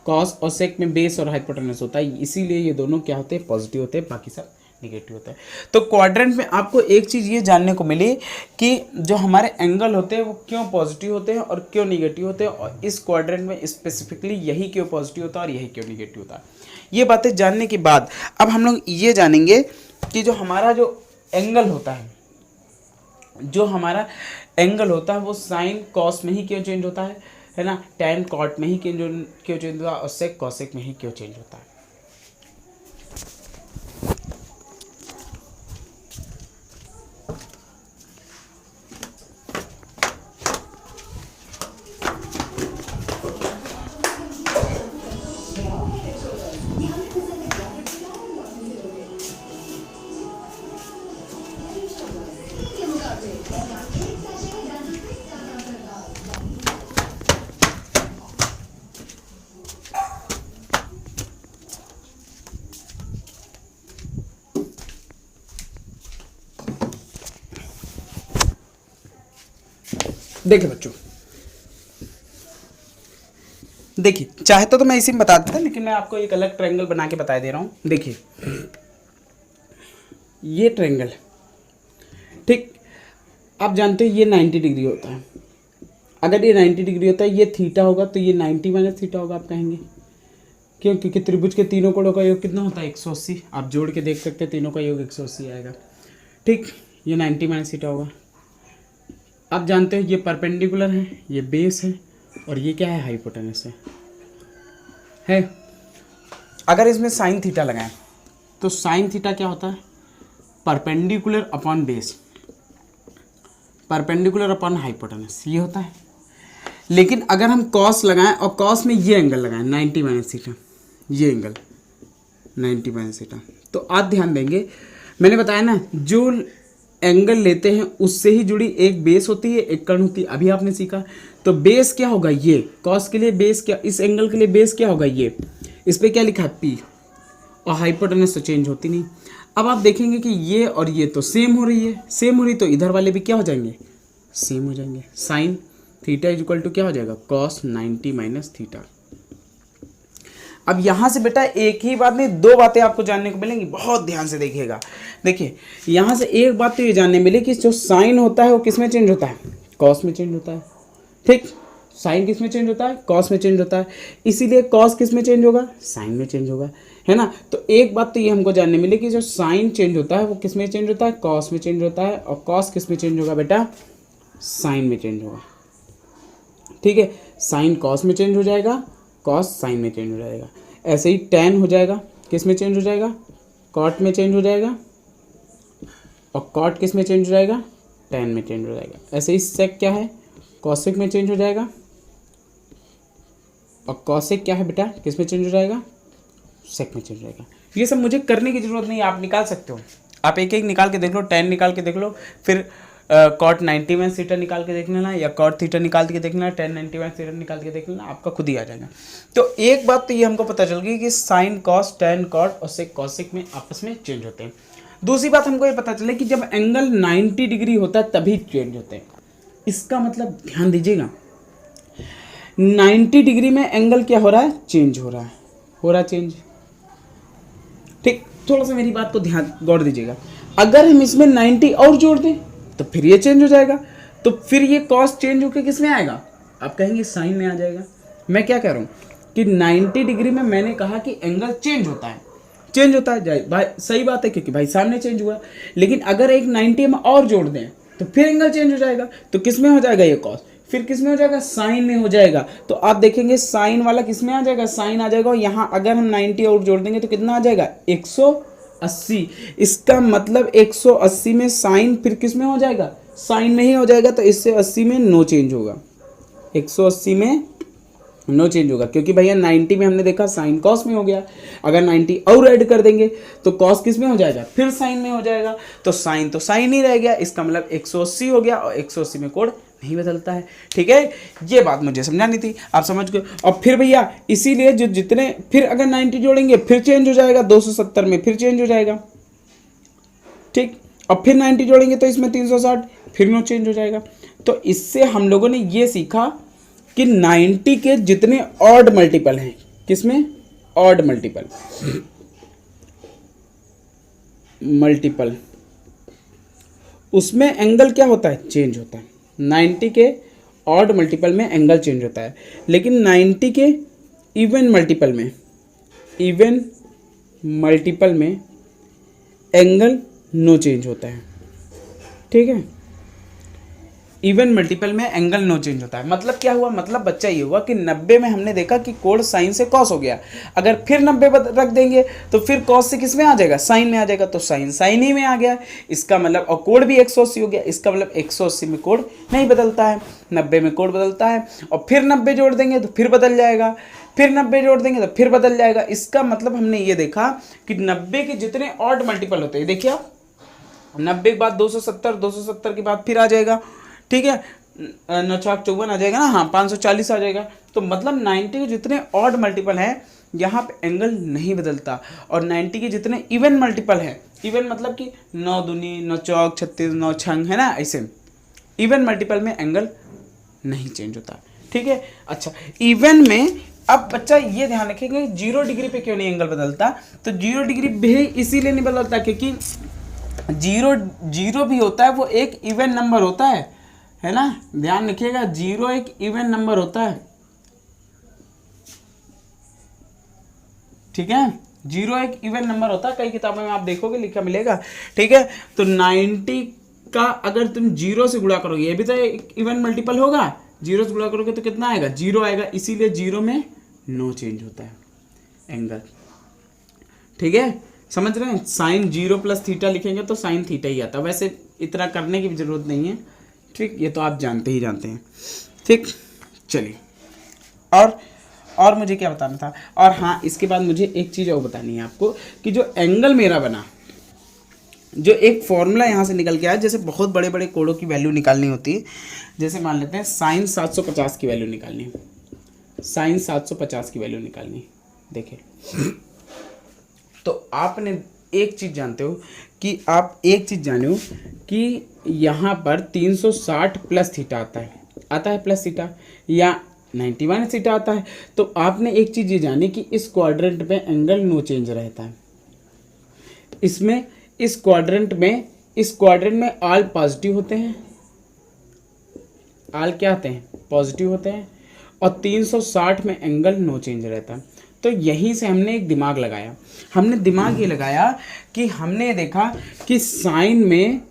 कॉस और सेक में बेस और हाइपोटेनस होता है, इसीलिए ये दोनों क्या होते हैं, पॉजिटिव होते हैं, बाकी सब निगेटिव होता है। तो क्वाड्रेंट में आपको एक चीज़ ये जानने को मिली कि जो हमारे एंगल होते हैं वो क्यों पॉजिटिव होते हैं और क्यों निगेटिव होते हैं, और इस क्वाड्रेंट में स्पेसिफिकली यही क्यों पॉजिटिव होता है और यही क्यों निगेटिव होता है। ये बातें जानने के बाद अब हम लोग ये जानेंगे कि जो हमारा जो एंगल होता है, जो हमारा एंगल होता है वो साइन कॉस में ही क्यों चेंज होता है ना, टैन कॉट में ही क्यों चेंज होता है, और सेक कॉसेक में ही क्यों चेंज होता है। देखिए बच्चों, देखिए चाहता तो मैं इसी में बता देता, लेकिन मैं आपको एक अलग ट्रायंगल बना के बता दे रहा हूँ। देखिए ये ट्रायंगल, ठीक, आप जानते हैं ये 90 डिग्री होता है। अगर ये 90 डिग्री होता है, ये थीटा होगा, तो ये 90 माइनस थीटा होगा आप कहेंगे। क्यों? क्योंकि त्रिभुज के तीनों कोणों का योग कितना होता है? 180। आप जोड़ के देख सकते हैं, तीनों का योग 180 आएगा। ठीक, ये 90 माइनस थीटा होगा। आप जानते हो ये परपेंडिकुलर है, ये बेस है, और ये क्या है? हाइपोटेनस है। अगर इसमें साइन थीटा लगाएं तो साइन थीटा क्या होता है? Perpendicular upon base, perpendicular upon hypotenuse, ये होता है। लेकिन अगर हम कॉस लगाएं और कॉस में ये एंगल लगाएं 90 माइनस थीटा, ये एंगल 90 माइनस थीटा, तो आप ध्यान देंगे, मैंने बताया ना, जो एंगल लेते हैं उससे ही जुड़ी एक बेस होती है, एक कर्ण होती है। अभी आपने सीखा। तो बेस क्या होगा? ये कॉस के लिए बेस क्या, इस एंगल के लिए बेस क्या होगा? ये, इस पे क्या लिखा है? पी। और हाइपोटेनस तो चेंज होती नहीं। अब आप देखेंगे कि ये और ये तो सेम हो रही है, सेम हो रही, तो इधर वाले भी क्या हो जाएंगे? सेम हो जाएंगे। Sine theta is equal to क्या हो जाएगा? Cos 90 minus theta. अब यहां से बेटा एक ही बात नहीं, दो बातें आपको जानने को मिलेंगी, बहुत ध्यान से देखिएगा। देखिए यहां से एक बात तो ये जानने मिली कि जो साइन होता है वो किस में चेंज होता है? कॉस में चेंज होता है। ठीक, साइन किस में चेंज होता है? कॉस में चेंज होता है। इसीलिए कॉस किस में चेंज होगा? साइन में चेंज होगा, है ना। तो एक बात तो ये हमको जानने मिली कि जो साइन चेंज होता है वो किस में चेंज होता है? कॉस में चेंज होता है। और कॉस किस में चेंज होगा बेटा? साइन में चेंज होगा। ठीक है, साइन कॉस में चेंज हो जाएगा, कॉस साइन में चेंज हो जाएगा। ऐसे ही टैन हो जाएगा, किस में चेंज हो जाएगा? कॉट में चेंज हो जाएगा। और कॉट किस में चेंज हो जाएगा? टैन में चेंज हो जाएगा। ऐसे ही सेक क्या है? कॉसेक में चेंज हो जाएगा। और कॉसेक क्या है बेटा? किस में चेंज हो जाएगा? सेक में चेंज हो जाएगा। ये सब मुझे करने की जरूरत नहीं है, आप निकाल सकते हो। आप एक एक निकाल के देख लो, टैन निकाल के देख लो, फिर कॉट 90 माइनस थीटा निकाल के देख लेना, या कॉट थीटा निकाल के देख लेना, टैन 90 माइनस थीटा निकाल के देख लेना, आपका खुद ही आ जाएगा। तो एक बात तो ये हमको पता चल गई कि साइन कॉस टैन कॉट और सेक कॉसेक में आपस में चेंज होते हैं। दूसरी बात हमको ये पता चले कि जब एंगल 90 डिग्री होता है तभी चेंज होते हैं। इसका मतलब ध्यान दीजिएगा, 90 डिग्री में एंगल क्या हो रहा है? चेंज हो रहा है चेंज। ठीक, थोड़ा सा मेरी बात को ध्यान गौर दीजिएगा। अगर हम इसमें 90 और जोड़ दें तो फिर ये चेंज हो जाएगा, तो फिर ये कॉस चेंज होकर किस में आएगा? आप कहेंगे साइन में आ जाएगा। मैं क्या कह रहा हूँ कि 90 डिग्री में मैंने कहा कि एंगल चेंज होता है, चेंज होता है भाई, सही बात है, क्योंकि भाई सामने चेंज हुआ। लेकिन अगर एक 90 में और जोड़ दें तो फिर एंगल चेंज हो जाएगा, तो किस में हो जाएगा? ये कॉस, फिर किस में हो जाएगा? साइन में हो जाएगा। तो आप देखेंगे साइन वाला किस में आ जाएगा? साइन आ जाएगा। और यहाँ अगर हम 90 और जोड़ देंगे तो कितना आ जाएगा? 180। इसका मतलब 180 में साइन फिर किस में हो जाएगा? साइन में ही हो जाएगा। तो इससे 80 में नो चेंज होगा, 180 में नो चेंज होगा, क्योंकि भैया 90 में हमने देखा साइन कॉस में हो गया। अगर 90 और ऐड कर देंगे तो कॉस किस में हो जाएगा? फिर साइन में हो जाएगा। तो साइन ही रह गया। इसका मतलब 180 हो गया, और 180 में कोण नहीं बदलता है। ठीक है, ये बात मुझे समझानी थी, आप समझ गए। और फिर भैया इसीलिए जो जितने फिर अगर 90 जोड़ेंगे फिर चेंज हो जाएगा, 270 में फिर चेंज हो जाएगा। ठीक, और फिर 90 जोड़ेंगे तो इसमें 360, फिर नो चेंज हो जाएगा। तो इससे हम लोगों ने ये सीखा कि 90 के जितने ऑड मल्टीपल हैं, किसमें? ऑड मल्टीपल, उसमें एंगल क्या होता है? चेंज होता है। 90 के ऑड मल्टीपल में एंगल चेंज होता है, लेकिन 90 के इवन मल्टीपल में एंगल नो चेंज होता है। ठीक है, इवन मल्टीपल में एंगल नो चेंज होता है। मतलब क्या हुआ? मतलब बच्चा ये हुआ कि 90 में हमने देखा कि कोण साइन से कॉस हो गया, अगर फिर 90 रख देंगे तो फिर कॉस से किस में आ जाएगा? साइन में आ जाएगा। तो साइन ही में आ गया, इसका मतलब, और कोण भी 180 हो गया। इसका मतलब 180 में कोण नहीं बदलता है, 90 में कोण बदलता है। और फिर 90 जोड़ देंगे तो फिर बदल जाएगा, फिर 90 जोड़ देंगे तो फिर बदल जाएगा। इसका मतलब हमने ये देखा कि 90 के जितने ऑड मल्टीपल होते हैं, देखिए आप 90 के बाद 270, 270 के बाद फिर आ जाएगा। ठीक है, 9 4 54 आ जाएगा ना, हाँ 540 आ जाएगा। तो मतलब 90 के जितने ऑड मल्टीपल हैं यहाँ पे एंगल नहीं बदलता, और 90 के जितने इवन मल्टीपल हैं, इवन मतलब कि 9 दूनी 9 चौक 36 9 छंग, है ना, ऐसे इवन मल्टीपल में एंगल नहीं चेंज होता। ठीक है। अच्छा, इवन में अब बच्चा ये ध्यान रखेंगे 0 डिग्री पे क्यों नहीं एंगल बदलता, तो 0 डिग्री भी इसीलिए नहीं बदलता क्योंकि जीरो भी होता है, वो एक इवन नंबर होता है ना, ध्यान रखिएगा 0 एक इवन नंबर होता है। ठीक है, 0 एक इवन नंबर होता है, कई किताबों में आप देखोगे लिखा मिलेगा। ठीक है, तो 90 का अगर तुम 0 से गुणा करोगे, ये भी तो एक इवन मल्टीपल होगा, 0 से गुणा करोगे तो कितना आएगा, 0 आएगा, इसीलिए 0 में नो चेंज होता है एंगल। ठीक है, समझ रहे हैं, साइन 0 प्लस थीटा लिखेंगे तो साइन थीटा ही आता है, वैसे इतना करने की भी जरूरत नहीं है। ठीक, ये तो आप जानते ही जानते हैं। ठीक, चलिए, और मुझे क्या बताना था, और हाँ इसके बाद मुझे एक चीज़ और बतानी है आपको कि जो एंगल मेरा बना, जो एक फॉर्मूला यहाँ से निकल के आया, जैसे बहुत बड़े बड़े कोणों की वैल्यू निकालनी होती है, जैसे मान लेते हैं साइन 750 की वैल्यू निकालनी, साइन 750 की वैल्यू निकालनी। देखिए, तो आपने एक चीज़ जानते हो कि आप एक चीज़ जाने हो कि यहाँ पर 360 प्लस थीटा आता है प्लस थीटा, या 90 माइनस थीटा आता है। तो आपने एक चीज़ ये जानी कि इस क्वाड्रेंट में एंगल नो चेंज रहता है, इसमें इस क्वाड्रेंट में ऑल पॉजिटिव होते हैं, ऑल क्या आते हैं, पॉजिटिव होते हैं, और 360 में एंगल नो चेंज रहता है। तो यहीं से हमने एक दिमाग लगाया, हमने दिमाग ये लगाया कि हमने देखा कि साइन में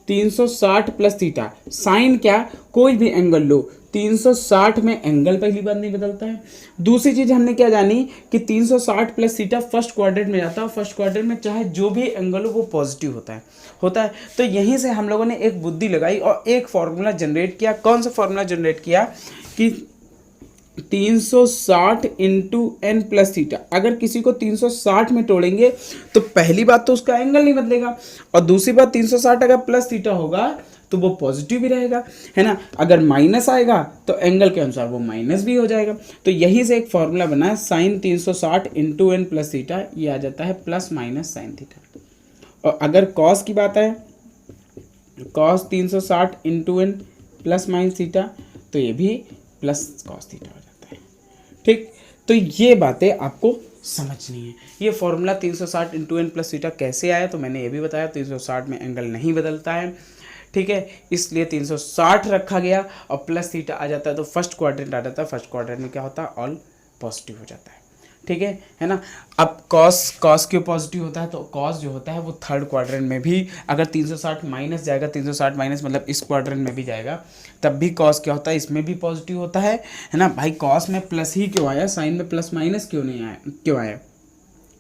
360 प्लस थीटा, साइन क्या, कोई भी एंगल लो, 360 में एंगल पहली बार नहीं बदलता है। दूसरी चीज़ हमने क्या जानी कि 360 प्लस थीटा फर्स्ट क्वाड्रेंट में जाता है, फर्स्ट क्वाड्रेंट में चाहे जो भी एंगल हो वो पॉजिटिव होता है। तो यहीं से हम लोगों ने एक बुद्धि लगाई और एक फॉर्मूला जनरेट किया। कौन सा फॉर्मूला जनरेट किया कि 360 इंटू एन प्लस थीटा, अगर किसी को 360 में तोड़ेंगे तो पहली बात तो उसका एंगल नहीं बदलेगा, और दूसरी बात 360 अगर प्लस थीटा होगा तो वो पॉजिटिव भी रहेगा, है ना। अगर माइनस आएगा तो एंगल के अनुसार वो माइनस भी हो जाएगा। तो यहीं से एक फॉर्मूला बना है, sine 360 into n plus theta, ये आ जाता है प्लस माइनस साइन थीटा। और अगर कॉस की बात है, cos 360 into n plus minus theta, तो ये भी प्लस कॉस थीटा हो जाता है। ठीक, तो ये बातें आपको समझनी है। ये formula 360 into n plus theta कैसे आया, तो मैंने ये भी बताया 360 में एंगल नहीं बदलता है। ठीक है, इसलिए 360 रखा गया और प्लस थीटा आ जाता है तो फर्स्ट क्वाड्रेंट आ जाता है, फर्स्ट क्वाड्रेंट में क्या होता है, ऑल पॉजिटिव हो जाता है। ठीक है ना। अब कॉस क्यों पॉजिटिव होता है, तो कॉस जो होता है वो थर्ड क्वाड्रेंट में भी, अगर 360 माइनस जाएगा, 360 माइनस मतलब इस क्वाड्रेंट में भी जाएगा, तब भी कॉस क्या होता है, इसमें भी पॉजिटिव होता है ना। भाई कॉस में प्लस ही क्यों आया, साइन में प्लस माइनस क्यों आया,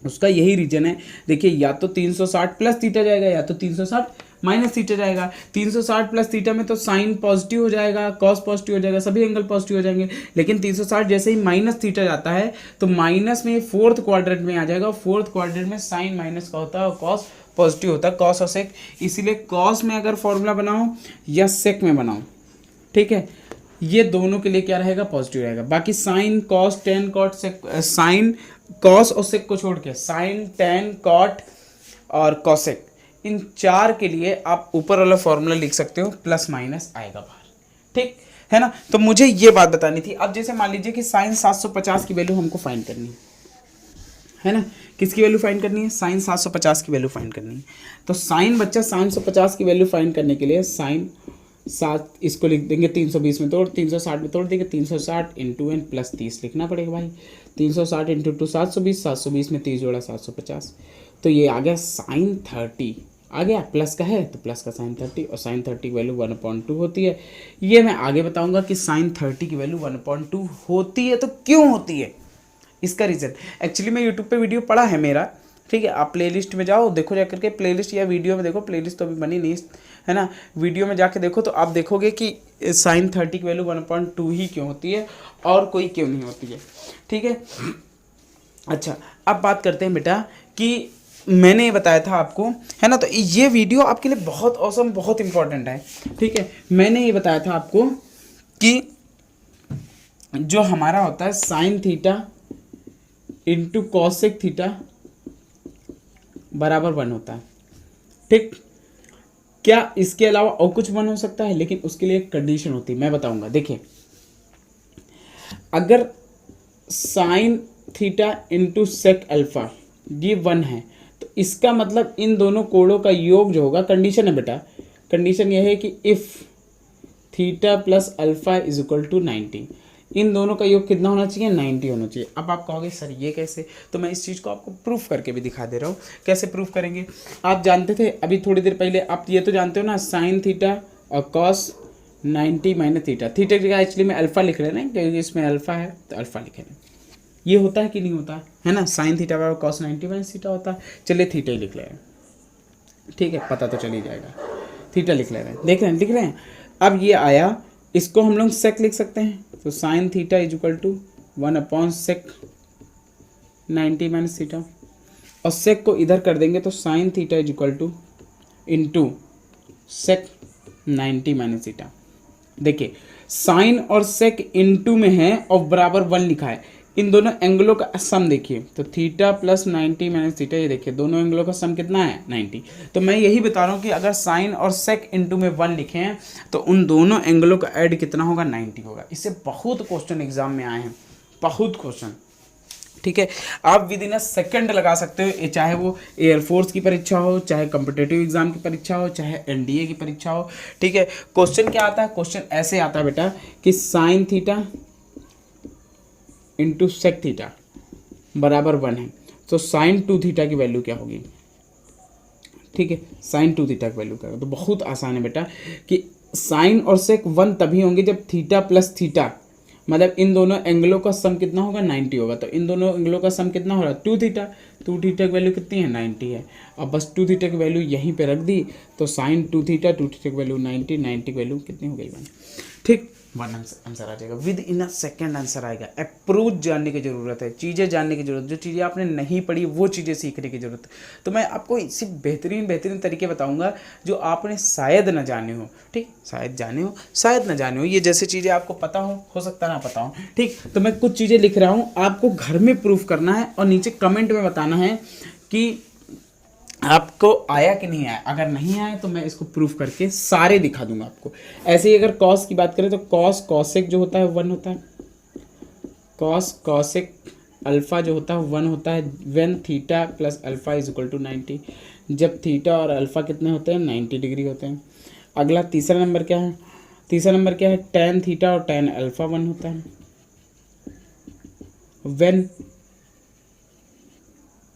उसका यही रीजन है। देखिए, या तो 360 प्लस थीटा जाएगा या तो 360 माइनस थीटा जाएगा। 360 प्लस थीटा में तो साइन पॉजिटिव हो जाएगा, कॉस पॉजिटिव हो जाएगा, सभी एंगल पॉजिटिव हो जाएंगे। लेकिन 360 जैसे ही माइनस थीटा जाता है तो माइनस में फोर्थ क्वाड्रेंट में आ जाएगा, फोर्थ क्वाड्रेंट में साइन माइनस का होता है और कॉस पॉजिटिव होता है, कॉस और सेक। इसीलिए कॉस में अगर फॉर्मूला बनाओ या सेक में बनाओ, ठीक है, ये दोनों के लिए क्या रहेगा, पॉजिटिव रहेगा। बाकी sine cos tan cot sec, sine cos और सेक को छोड़ के साइन टेन कॉट और कॉसेक, इन चार के लिए आप ऊपर वाला फॉर्मूला लिख सकते हो, प्लस माइनस आएगा बाहर। ठीक है ना। तो मुझे ये बात बतानी थी। अब जैसे मान लीजिए कि साइन 750 की वैल्यू हमको फाइंड करनी है ना, किसकी वैल्यू फाइंड करनी है, साइन 750 की वैल्यू फाइंड करनी है। तो साइन बच्चा 750 की वैल्यू फाइंड करने के लिए साइन 7, इसको लिख देंगे 320 में तोड़, 360 में तोड़ देंगे, 360 इंटू एन प्लस 30 लिखना पड़ेगा भाई। 360 इंटू 2 720, 720 में 30 जोड़ा 750, तो ये आ गया साइन 30 आ गया, प्लस का है तो प्लस का साइन 30, और साइन 30 की वैल्यू 1/2 होती है। ये मैं आगे बताऊंगा कि साइन 30 की वैल्यू 1/2 होती है तो क्यों होती है, इसका रीज़न एक्चुअली मैं यूट्यूब पे वीडियो पड़ा है मेरा, ठीक है। आप प्लेलिस्ट में जाओ, देखो जा करके प्लेलिस्ट या वीडियो में देखो, प्लेलिस्ट तो अभी बनी नहीं है ना, वीडियो में जाके देखो तो आप देखोगे कि साइन 30 की वैल्यू 1/2 ही क्यों होती है और कोई क्यों नहीं होती है। ठीक है, अच्छा अब बात करते हैं बेटा कि मैंने ये बताया था आपको, है ना, तो ये वीडियो आपके लिए बहुत औसम, बहुत इंपॉर्टेंट है। ठीक है, मैंने ये बताया था आपको कि जो हमारा होता है sign theta into cosec theta बराबर 1 होता है। ठीक, क्या इसके अलावा और कुछ 1 हो सकता है, लेकिन उसके लिए एक कंडीशन होती है, मैं बताऊंगा। देखिए अगर sine theta into sec alpha ये 1 है तो इसका मतलब इन दोनों कोणों का योग जो होगा, कंडीशन है बेटा, कंडीशन यह है कि if theta plus alpha is equal to 90, इन दोनों का योग कितना होना चाहिए, 90 होना चाहिए। अब आप कहोगे सर ये कैसे, तो मैं इस चीज़ को आपको प्रूफ करके भी दिखा दे रहा हूँ। कैसे प्रूफ करेंगे, आप जानते थे अभी थोड़ी देर पहले, आप ये तो जानते हो ना, साइन थीटा और कॉस 90 माइनस थीटा, थीटा की जगह एक्चुअली में अल्फा लिख रहे हैं ना, क्योंकि इसमें अल्फा है तो अल्फा लिखे हैं। ये होता है कि नहीं होता है ना, साइन थीटा बराबर कॉस 90 माइनस थीटा होता है। चलिए थीटा ही लिख ले रहे हैं, ठीक है, पता तो चल ही जाएगा। थीटा लिख ले रहे हैं, देख रहे हैं, लिख रहे हैं। अब ये आया, इसको हम लोग सेक लिख सकते हैं, तो sine theta is equal to 1 upon sec 90 minus theta, और सेक को इधर कर देंगे तो sine theta is equal to into sec 90 minus theta. देखिए साइन और सेक इंटू में है और बराबर 1 लिखा है, इन दोनों एंगलों का सम देखिए, तो थीटा प्लस 90 माइनस थीटा, ये देखिए दोनों एंगलों का सम कितना है, 90। तो मैं यही बता रहा हूँ कि अगर साइन और सेक इंटू में 1 लिखे हैं तो उन दोनों एंगलों का ऐड कितना होगा, 90 होगा। इससे बहुत क्वेश्चन एग्जाम में आए हैं, बहुत क्वेश्चन, ठीक है। आप विद इन अ सेकेंड लगा सकते हो, चाहे वो एयरफोर्स की परीक्षा हो, चाहे कॉम्पिटिटिव एग्जाम की परीक्षा हो, चाहे एनडीए की परीक्षा हो, ठीक है। क्वेश्चन क्या आता है, क्वेश्चन ऐसे आता है बेटा कि sine theta into sec theta बराबर 1 है, तो साइन 2 थीटा की वैल्यू क्या होगी, ठीक है, साइन 2 थीटा की वैल्यू क्या होगी। तो बहुत आसान है बेटा कि साइन और सेक 1 तभी होंगे जब थीटा प्लस थीटा, मतलब इन दोनों एंगलों का सम कितना होगा, 90 होगा। तो इन दोनों एंगलों का सम कितना हो रहा है, 2 थीटा, 2 थीटा की वैल्यू कितनी है, 90 है। अब बस 2 थीटा की वैल्यू यहीं पे रख दी, तो साइन 2 थीटा, 2 थीटा की वैल्यू 90, 90 की वैल्यू कितनी हो गई, 1, ठीक, 1 आंसर आ जाएगा। With in a second answer आएगा। अप्रोच जानने की जरूरत है, चीज़ें जानने की जरूरत, जो चीज़ें आपने नहीं पढ़ी वो चीज़ें सीखने की जरूरत है। तो मैं आपको इसी बेहतरीन तरीके बताऊंगा जो आपने शायद न जाने हो, ठीक, शायद जाने हो, शायद न जाने हो, ये जैसे चीज़ें आपको पता हो सकता ना पता हो, ठीक। तो मैं कुछ चीज़ें लिख रहा हूँ, आपको घर में प्रूफ करना है और नीचे कमेंट में बताना है कि आपको आया कि नहीं आया। अगर नहीं आया तो मैं इसको प्रूफ करके सारे दिखा दूंगा आपको। ऐसे ही अगर कॉस की बात करें तो कॉस कॉसेक जो होता है 1 होता है, कॉस कॉसेक अल्फा जो होता है 1 होता है, when theta plus alpha is equal to 90, जब थीटा और अल्फा कितने होते हैं, 90 डिग्री होते हैं। अगला तीसरा नंबर क्या है, तीसरा नंबर क्या है, टेन थीटा और टेन अल्फा 1 होता है, when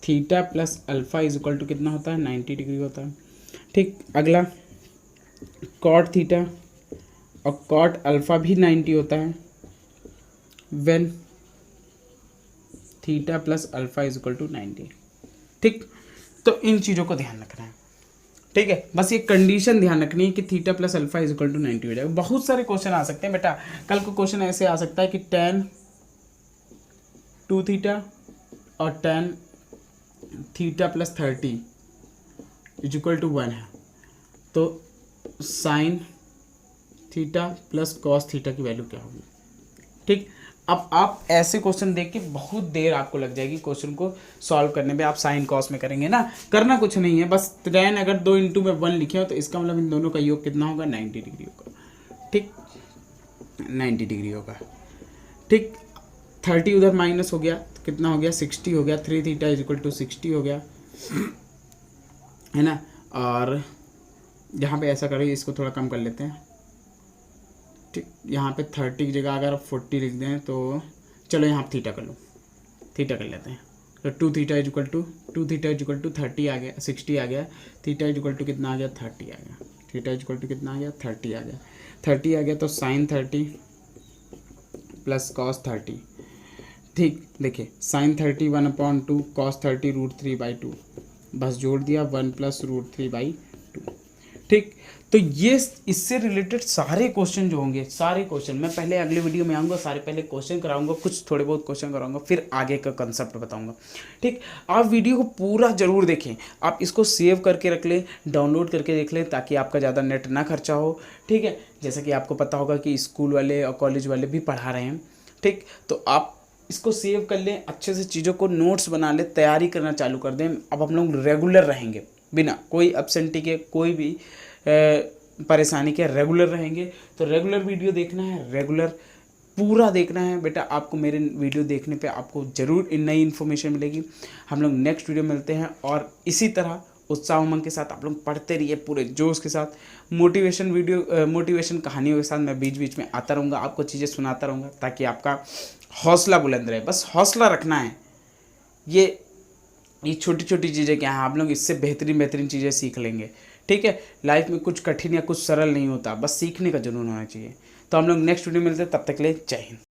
theta plus alpha is equal to कितना होता है, 90 डिग्री होता है, ठीक। अगला कॉट थीटा और कॉट अल्फा भी 90 होता है, when theta plus alpha is equal to 90, ठीक। तो इन चीज़ों को ध्यान रखना है, ठीक है। बस ये कंडीशन ध्यान रखनी है कि theta plus alpha is equal to 90 हो जाएगा। बहुत सारे क्वेश्चन आ सकते हैं बेटा, कल को क्वेश्चन ऐसे आ सकता है कि टेन 2 थीटा और tan theta plus 30 is equal to 1 है, तो sine theta plus cos theta की वैल्यू क्या होगी, ठीक। अब आप ऐसे क्वेश्चन देख के बहुत देर आपको लग जाएगी क्वेश्चन को सॉल्व करने में। आप साइन कॉस में करेंगे ना, करना कुछ नहीं है, बस टेन अगर 2 इंटू में 1 लिखे हो तो इसका मतलब इन दोनों का योग कितना होगा, 90 डिग्री होगा, ठीक, 90 डिग्री होगा, ठीक। 30 उधर माइनस हो गया तो कितना हो गया, 60 हो गया, 3 थीटा इज इक्वल टू 60 हो गया, है ना। और यहाँ पे ऐसा करें, इसको थोड़ा कम कर लेते हैं, ठीक। यहाँ पे 30 की जगह अगर 40 लिख दें तो चलो यहाँ थीटा कर लो, थीटा कर लेते हैं। तो 2 थीटा इज इक्वल टू 30 आ गया, 60 आ गया, थीटा इज इक्वल टू कितना आ गया, 30 आ गया, थीटा इज इक्वल टू कितना आ गया, 30 आ गया, 30 आ गया, तो साइन 30 प्लस कॉस 30, ठीक। देखिए साइन 30 1/2, कॉस 30 √3/2, बस जोड़ दिया 1 प्लस √3/2, ठीक। तो ये इससे रिलेटेड सारे क्वेश्चन जो होंगे, सारे क्वेश्चन मैं पहले अगले वीडियो में आऊँगा, सारे पहले क्वेश्चन कराऊंगा, कुछ थोड़े बहुत क्वेश्चन कराऊंगा, फिर आगे का कंसेप्ट बताऊंगा, ठीक। आप वीडियो को पूरा जरूर देखें, आप इसको सेव करके रख लें, डाउनलोड करके देख लें, ताकि आपका ज़्यादा नेट ना खर्चा हो, ठीक है। जैसा कि आपको पता होगा कि स्कूल वाले और कॉलेज वाले भी पढ़ा रहे हैं, ठीक। तो आप इसको सेव कर लें, अच्छे से चीज़ों को नोट्स बना लें, तैयारी करना चालू कर दें। अब हम लोग रेगुलर रहेंगे, बिना कोई एब्सेंटी के, कोई भी परेशानी के रेगुलर रहेंगे। तो रेगुलर वीडियो देखना है, रेगुलर पूरा देखना है बेटा। आपको मेरे वीडियो देखने पे आपको ज़रूर नई इन्फॉर्मेशन मिलेगी। हम लोग नेक्स्ट वीडियो मिलते हैं, और इसी तरह उत्साह उमंग के साथ आप लोग पढ़ते रहिए पूरे जोश के साथ। मोटिवेशन कहानियों के साथ मैं बीच बीच में आता रहूँगा, आपको चीज़ें सुनाता रहूँगा, ताकि आपका हौसला बुलंद रहे। बस हौसला रखना है। ये छोटी छोटी चीज़ें क्या हैं, आप लोग इससे बेहतरीन बेहतरीन चीज़ें सीख लेंगे। ठीक है, लाइफ में कुछ कठिन या कुछ सरल नहीं होता, बस सीखने का जुनून होना चाहिए। तो हम लोग नेक्स्ट वीडियो में मिलते हैं, तब तक के लिए जय हिंद।